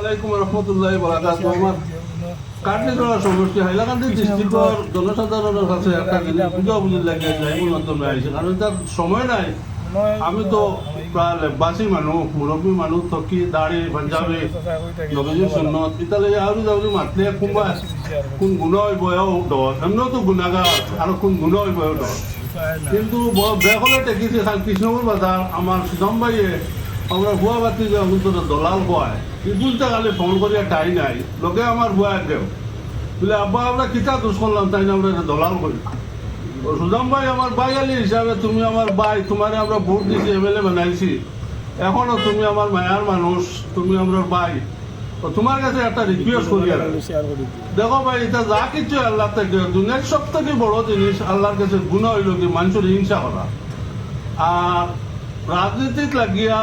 আলাইকুম রহমতুল্লাহি বারাকাতুহু। আমার কাটলিগড়া সমষ্টি হাইলাকান্দি ডিস্ট্রিক্টর জনসাধারণের কাছে একটা জিনিস বুঝাবুঝি লাগে যাইবুর মাধ্যমে আইছে, কারণ তার সময় নাই। আমি তো প্রায় লেবাসী মানুষ, মুরব্বী মানুষ, থকি দাড়ি পাঞ্জাবি নবীজি সুন্নত ইতালে আউরি যাউরি মাতলে কোনবা কোন গুণ হইব ডর, এমনিও তো গুণাগার আর কোন গুণ হইব ডর। কিন্তু বেহলে টেকিছে খান কৃষ্ণপুর বাজার আমার সুদম ভাইয়ে আমরা ভুয়া বাতি যে অন্তত দলাল হয় ইগুলটা খালি ফোন করিয়া টাই নাই লোকে আমার ভুয়া দেও বলে আব্বা আমরা কিতা দোষ করলাম তাই না আমরা এটা দলাল করি। সুদাম ভাই আমার ভাই আলী হিসাবে তুমি আমার ভাই, তোমারে আমরা ভোট দিছি, এমএলএ বানাইছি, এখনো তুমি আমার মায়ার মানুষ, তুমি আমার ভাই। তো তোমার কাছে একটা রিকোয়েস্ট করি, দেখো ভাই এটা যা কিছু আল্লাহ থেকে দুনিয়ার সব থেকে বড় জিনিস আল্লাহর কাছে গুণ হইল কি মানুষের হিংসা করা। আর রাজনীতিত লাগিয়া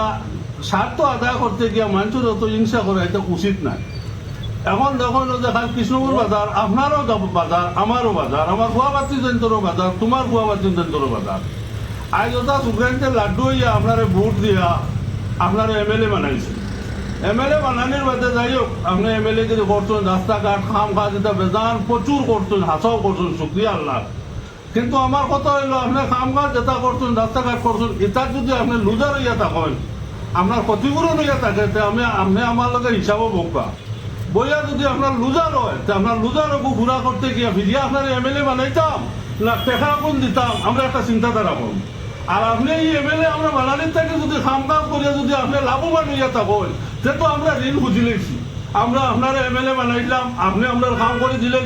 স্বার্থ আদায় করতে গিয়া মানুষের অত হিংসা করা এটা উচিত নাই। এখন দেখুন যে খাল কৃষ্ণপুর বাজার আপনারও বাজার, আমারও বাজার, আমার গুয়াবাতি জয়ন্তরও বাজার, তোমার গুয়াবাতি জয়ন্তরও বাজার। আজ ওটা সুগ্রান্তের লাড্ডু হইয়া আপনারে ভোট দিয়া আপনারা এমএলএ বানাইছে। এমএলএ বানানোর বাদে যাই হোক আপনি এমএলএ যদি করছেন, রাস্তাঘাট খাম খা যেটা বেজান প্রচুর করছেন, হাসাও করছেন, শুক্রিয়া আল্লাহ। কিন্তু আমার কথা হইলো আপনার খাম কাজ যেটা করছেন, রাস্তাঘাট করছেন, এটা যদি আপনি লুজার হইয়া থাকেন, আপনার ক্ষতিপূরণ হইয়া থাকে, আপনি আমার লগে হিসাবও বকবা। বইয়া যদি আপনার লুজার হয় তা আপনার লুজার ওকে ঘুরা করতে গিয়া ফিরিয়া আপনার এমএলএ বানাইতাম না টেকা কোন দিতাম, আমরা একটা চিন্তাধারা করব। আর আপনি এই এমএলএ আমরা বানানির থেকে যদি খাম কাজ করিয়া যদি আপনি লাভবান হইয়া থাকেন, সে তো আমরা ঋণ বুঝি লেছি। আমরা আপনার এমএলএ বানাইলাম, আপনি আমরা কাম করে দিলেন।